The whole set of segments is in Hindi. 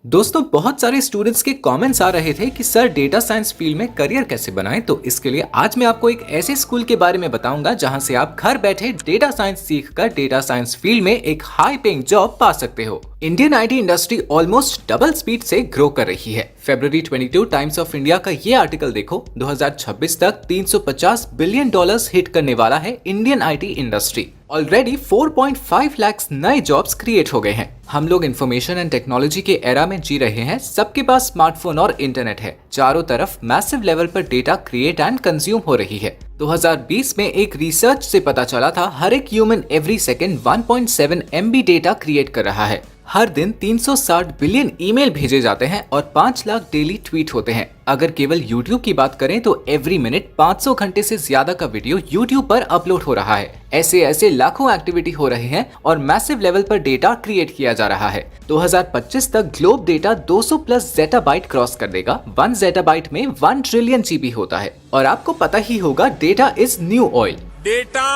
दोस्तों बहुत सारे स्टूडेंट्स के कमेंट्स आ रहे थे कि सर डेटा साइंस फील्ड में करियर कैसे बनाएं। तो इसके लिए आज मैं आपको एक ऐसे स्कूल के बारे में बताऊंगा जहां से आप घर बैठे डेटा साइंस सीखकर डेटा साइंस फील्ड में एक हाई पेइंग जॉब पा सकते हो। Indian IT industry almost double speed से ग्रो कर रही है। फरवरी 22 टाइम्स ऑफ इंडिया का ये आर्टिकल देखो, 2026 तक $350 बिलियन हिट करने वाला है Indian IT industry. Already 4.5 lakh नए जॉब्स क्रिएट हो गए हैं। हम लोग इंफॉर्मेशन एंड टेक्नोलॉजी के एरा में जी रहे हैं। सबके पास स्मार्टफोन और इंटरनेट है। चारों तरफ मैसिव लेवल पर डेटा क्रिएट एंड कंज्यूम हो रही है। 2020 में एक रिसर्च से पता चला था हर एक human every second 1.7 MB data create कर रहा है। हर दिन 360 बिलियन ईमेल भेजे जाते हैं और 5 लाख डेली ट्वीट होते हैं। अगर केवल YouTube की बात करें तो एवरी मिनट 500 घंटे से ज्यादा का वीडियो YouTube पर अपलोड हो रहा है। ऐसे लाखों एक्टिविटी हो रहे हैं और मैसिव लेवल पर डेटा क्रिएट किया जा रहा है। 2025 तक ग्लोब डेटा 200 प्लस ज़ेटाबाइट क्रॉस कर देगा। 1 ज़ेटाबाइट में 1 ट्रिलियन GB होता है। और आपको पता ही होगा, data is new oil. Data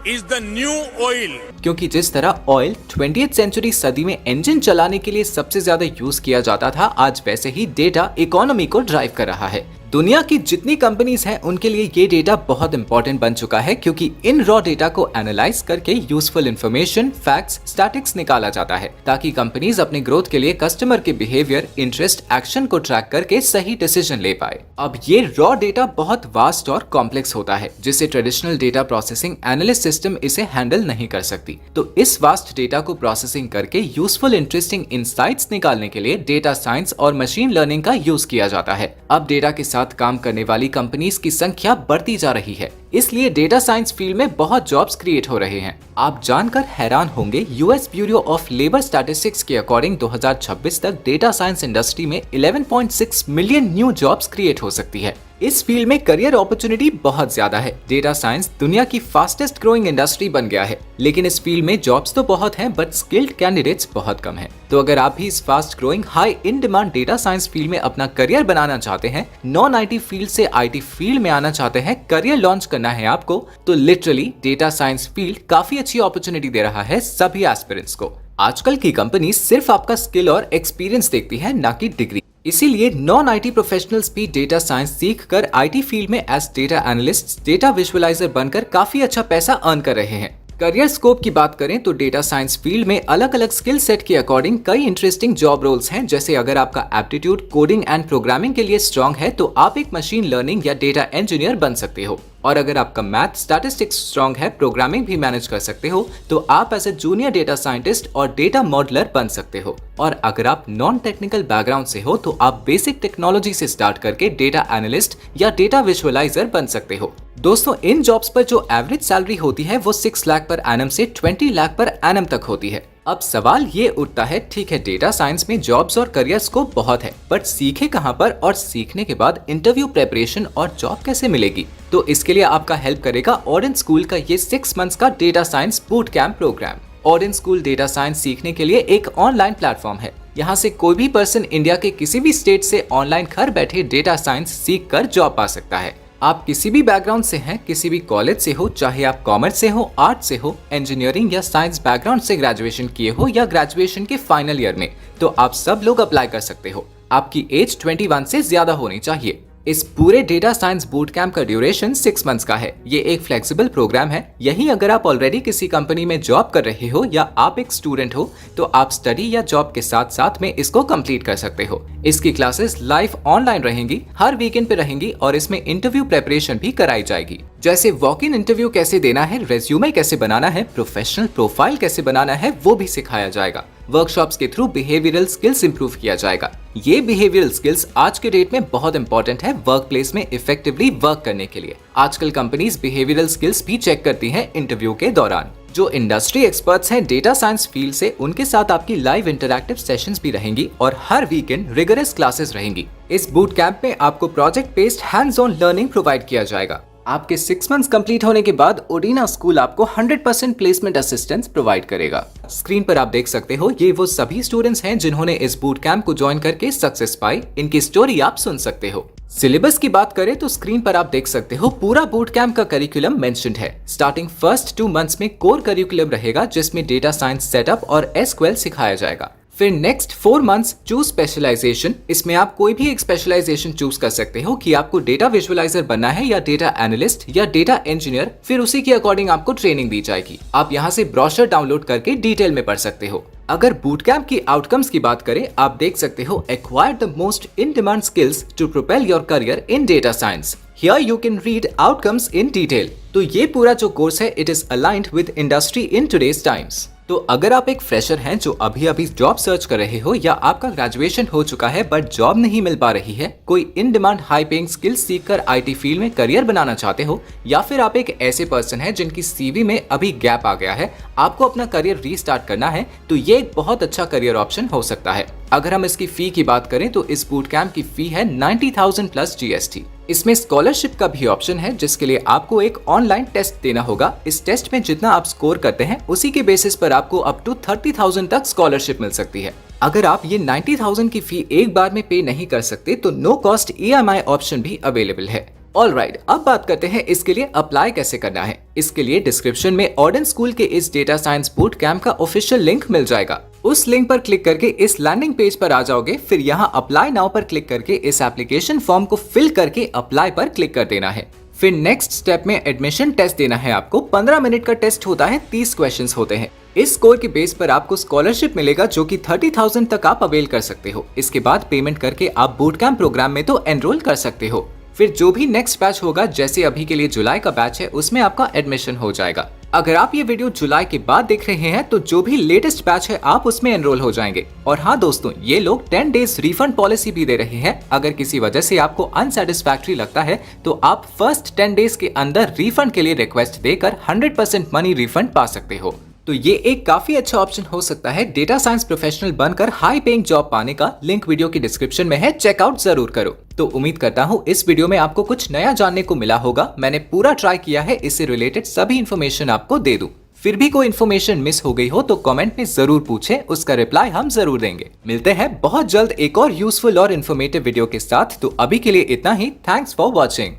is the new oil. क्योंकि जिस तरह ऑयल 20th सेंचुरी सदी में इंजन चलाने के लिए सबसे ज्यादा यूज किया जाता था, आज वैसे ही डेटा इकोनॉमी को ड्राइव कर रहा है। दुनिया की जितनी कंपनीज हैं उनके लिए ये डेटा बहुत इंपॉर्टेंट बन चुका है, क्योंकि इन रॉ डेटा को एनालाइज करके यूजफुल इंफॉर्मेशन, फैक्ट्स, स्टैटिक्स निकाला जाता है ताकि कंपनीज अपने ग्रोथ के लिए कस्टमर के बिहेवियर, इंटरेस्ट, एक्शन को ट्रैक करके सही डिसीजन ले पाए। अब ये रॉ डेटा बहुत वास्ट और कॉम्प्लेक्स होता है, जिसे traditional data processing analyst system इसे हैंडल नहीं कर सकती। तो इस वास्ट डेटा को प्रोसेसिंग करके यूजफुल, इंटरेस्टिंग इंसाइट्स निकालने के लिए डेटा साइंस और मशीन लर्निंग का यूज किया जाता है। अब डेटा के साथ काम करने वाली कंपनीज की संख्या बढ़ती जा रही है, इसलिए डेटा साइंस फील्ड में बहुत जॉब्स क्रिएट हो रहे हैं। आप जानकर हैरान होंगे, US bureau of labour statistics के अकॉर्डिंग 2026 तक डेटा साइंस इंडस्ट्री में 11.6 मिलियन न्यू जॉब्स क्रिएट हो सकती है। इस फील्ड में करियर अपॉर्चुनिटी बहुत ज्यादा है। डेटा साइंस दुनिया की फास्टेस्ट ग्रोइंग इंडस्ट्री बन गया है, लेकिन इस फील्ड में जॉब्स तो बहुत हैं, बट स्किल्ड कैंडिडेट्स बहुत कम हैं। तो अगर आप भी इस fast growing, high in demand data science field में अपना करियर बनाना चाहते हैं, नॉन आईटी फील्ड से आईटी फील्ड में आना चाहते हैं, करियर लॉन्च करना है आपको, तो लिटरली डेटा साइंस फील्ड काफी अच्छी अपॉर्चुनिटी दे रहा है सभी एस्पिरेंट्स को। आजकल की कंपनी सिर्फ आपका स्किल और एक्सपीरियंस देखती है, ना कि डिग्री। इसीलिए नॉन आईटी प्रोफेशनल्स भी डेटा साइंस सीखकर आईटी फील्ड में as data analyst, data visualizer बनकर काफी अच्छा पैसा अर्न कर रहे हैं। करियर स्कोप की बात करें तो डेटा साइंस फील्ड में अलग अलग स्किल सेट के अकॉर्डिंग कई इंटरेस्टिंग जॉब रोल्स हैं। जैसे अगर आपका एप्टीट्यूड कोडिंग एंड प्रोग्रामिंग के लिए स्ट्रांग है तो आप एक मशीन लर्निंग या डेटा इंजीनियर बन सकते हो। और अगर आपका मैथ, स्टैटिस्टिक्स स्ट्रांग है, प्रोग्रामिंग भी मैनेज कर सकते हो, तो आप as a junior data scientist और डेटा मॉडलर बन सकते हो। और अगर आप नॉन टेक्निकल बैकग्राउंड से हो तो आप बेसिक टेक्नोलॉजी से स्टार्ट करके डेटा एनालिस्ट या डेटा विजुअलाइजर बन सकते हो। दोस्तों, इन जॉब्स पर जो एवरेज सैलरी होती है वो 6 लाख पर एनम से 20 लाख पर एनम तक होती है। अब सवाल ये उठता है, ठीक है डेटा साइंस में जॉब्स और करियर स्कोप बहुत है, बट सीखे कहाँ पर और सीखने के बाद इंटरव्यू प्रेपरेशन और जॉब कैसे मिलेगी? तो इसके लिए आपका हेल्प करेगा ऑरेंज स्कूल का ये 6 मंथ्स का data science boot camp programme. Orange School data science सीखने के लिए एक ऑनलाइन प्लेटफॉर्म है। यहाँ से कोई भी पर्सन इंडिया के किसी भी स्टेट से ऑनलाइन घर बैठे डेटा साइंस सीख कर जॉब पा सकता है। आप किसी भी बैकग्राउंड से हैं, किसी भी कॉलेज से हो, चाहे आप कॉमर्स से हो, आर्ट से हो, इंजीनियरिंग या साइंस बैकग्राउंड से ग्रेजुएशन किए हो या ग्रेजुएशन के फाइनल ईयर में, तो आप सब लोग अप्लाई कर सकते हो। आपकी एज 21 से ज्यादा होनी चाहिए। इस पूरे डेटा साइंस बूट कैंप का ड्यूरेशन 6 मंथ्स का है। ये एक फ्लेक्सिबल प्रोग्राम है। यही अगर आप ऑलरेडी किसी कंपनी में जॉब कर रहे हो या आप एक स्टूडेंट हो तो आप स्टडी या जॉब के साथ साथ में इसको कंप्लीट कर सकते हो। इसकी क्लासेस लाइव ऑनलाइन रहेंगी, हर वीकेंड पे रहेंगी और इसमें इंटरव्यू प्रेपरेशन भी कराई जाएगी। जैसे वॉक इन इंटरव्यू कैसे देना है, रेज्यूमे कैसे बनाना है, प्रोफेशनल प्रोफाइल कैसे बनाना है, वो भी सिखाया जाएगा। वर्कशॉप्स के थ्रू बिहेवियरल स्किल्स इंप्रूव किया जाएगा। ये बिहेवियरल स्किल्स आज के डेट में बहुत इंपॉर्टेंट है वर्क प्लेस में इफेक्टिवली वर्क करने के लिए। आजकल कंपनीज बिहेवियरल स्किल्स भी चेक करती हैं इंटरव्यू के दौरान। जो इंडस्ट्री एक्सपर्ट्स हैं डेटा साइंस फील्ड से, उनके साथ आपकी लाइव इंटरैक्टिव सेशंस भी रहेंगी और हर वीकेंड रिगरस क्लासेस रहेंगी। इस बूट कैंप में आपको project based hands on learning provide किया जाएगा। आपके 6 मंथ्स कंप्लीट होने के बाद ओडिना स्कूल आपको 100% प्लेसमेंट असिस्टेंस प्रोवाइड करेगा। स्क्रीन पर आप देख सकते हो, ये वो सभी स्टूडेंट्स हैं जिन्होंने इस बूट कैंप को ज्वाइन करके सक्सेस पाई। इनकी स्टोरी आप सुन सकते हो। सिलेबस की बात करें तो स्क्रीन पर आप देख सकते हो पूरा बूट कैंप का करिकुलम मेंशन्ड है। स्टार्टिंग फर्स्ट 2 मंथ्स में कोर करिकुलम रहेगा जिसमें डेटा साइंस सेटअप और एसक्यूएल सिखाया जाएगा। फिर नेक्स्ट 4 मंथ्स चूज स्पेशलाइजेशन। इसमें आप कोई भी एक स्पेशलाइजेशन चूज कर सकते हो कि आपको डेटा विजुअलाइजर बनना है या डेटा एनालिस्ट या डेटा इंजीनियर, फिर उसी के अकॉर्डिंग आपको ट्रेनिंग दी जाएगी। आप यहाँ से ब्रोशर डाउनलोड करके डिटेल में पढ़ सकते हो। अगर बूट कैंप की आउटकम्स की बात करें, आप देख सकते हो acquire the most in demand skills to propel your career in data science. Here you can read outcomes in detail. तो ये पूरा जो कोर्स है it is aligned with industry in today's times. तो अगर आप एक फ्रेशर हैं जो अभी जॉब सर्च कर रहे हो, या आपका ग्रेजुएशन हो चुका है बट जॉब नहीं मिल पा रही है, कोई in demand high paying skills सीखकर आईटी फील्ड में करियर बनाना चाहते हो, या फिर आप एक ऐसे पर्सन हैं जिनकी सीवी में अभी गैप आ गया है, आपको अपना करियर रीस्टार्ट करना है, तो ये एक बहुत अच्छा करियर ऑप्शन हो सकता है। अगर हम इसकी फी की बात करें तो इस बूट कैंप की फी है 90,000 प्लस GST। इसमें स्कॉलरशिप का भी ऑप्शन है, जिसके लिए आपको एक ऑनलाइन टेस्ट देना होगा। इस टेस्ट में जितना आप स्कोर करते हैं उसी के बेसिस पर आपको अप टू 30,000 तक स्कॉलरशिप मिल सकती है। अगर आप ये 90,000 की फी एक बार में पे नहीं कर सकते तो नो कॉस्ट EMI ऑप्शन भी अवेलेबल है। ऑलराइट, अब बात करते हैं इसके लिए अप्लाई कैसे करना है। इसके लिए डिस्क्रिप्शन में ऑर्डन स्कूल के इस डेटा साइंस बूट कैंप का ऑफिशियल लिंक मिल जाएगा। उस लिंक पर क्लिक करके इस लैंडिंग पेज पर आ जाओगे। फिर यहाँ अप्लाई नाउ पर क्लिक करके इस एप्लीकेशन फॉर्म को फिल करके अप्लाई पर क्लिक कर देना है। फिर नेक्स्ट स्टेप में एडमिशन टेस्ट देना है आपको। 15 मिनट का टेस्ट होता है, 30 क्वेश्चंस होते हैं। इस स्कोर के बेस पर आपको स्कॉलरशिप मिलेगा जो कि 30,000 तक आप अवेल कर सकते हो। इसके बाद पेमेंट करके आप बूट कैंप प्रोग्राम में तो एनरोल कर सकते हो। फिर जो भी नेक्स्ट बैच होगा, जैसे अभी के लिए जुलाई का बैच है, उसमें आपका एडमिशन हो जाएगा। अगर आप ये वीडियो जुलाई के बाद देख रहे हैं तो जो भी लेटेस्ट बैच है आप उसमें एनरोल हो जाएंगे। और हाँ दोस्तों, ये लोग 10 डेज रिफंड पॉलिसी भी दे रहे हैं। अगर किसी वजह से आपको अनसेटिस्फैक्ट्री लगता है तो आप फर्स्ट 10 डेज के अंदर रिफंड के लिए रिक्वेस्ट देकर 100% मनी रिफंड पा सकते हो। तो ये एक काफी अच्छा ऑप्शन हो सकता है डेटा साइंस प्रोफेशनल बनकर हाई पेइंग जॉब पाने का। लिंक वीडियो की डिस्क्रिप्शन में है, चेकआउट जरूर करो। तो उम्मीद करता हूँ इस वीडियो में आपको कुछ नया जानने को मिला होगा। मैंने पूरा ट्राई किया है इससे रिलेटेड सभी इन्फॉर्मेशन आपको दे दूं। फिर भी कोई इन्फॉर्मेशन मिस हो गई हो तो कमेंट में जरूर पूछें, उसका रिप्लाई हम जरूर देंगे। मिलते हैं बहुत जल्द एक और यूजफुल और इन्फॉर्मेटिव वीडियो के साथ। तो अभी के लिए इतना ही। Thanks for watching.